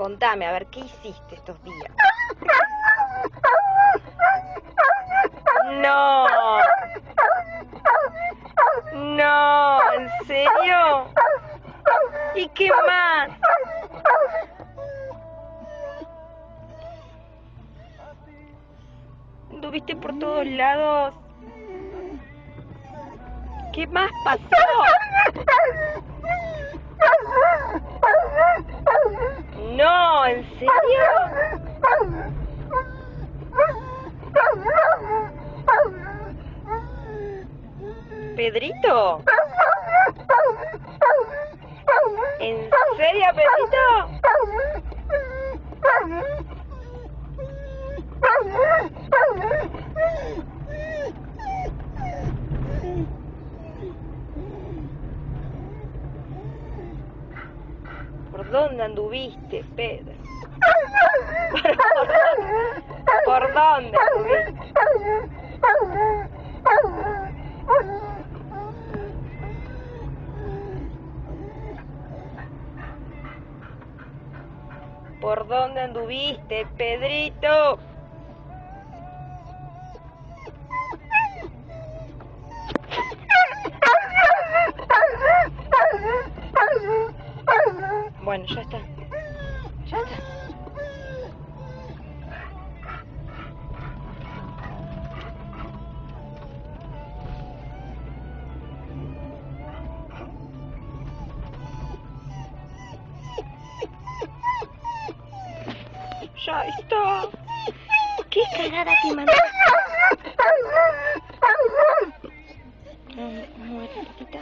Contame, a ver, ¿qué hiciste estos días? No. No, ¿en serio? ¿Y qué más? ¿Anduviste por todos lados? ¿Qué más pasó? No, ¿en serio? ¿Pedrito? ¿En serio, Pedrito? ¿Por dónde anduviste, Pedro? ¿Por dónde anduviste? ¿Por dónde anduviste, Pedrito? Bueno, ya está. Ya está. Ya está. ¿Qué cagada te mandaste? Muere, Lupita.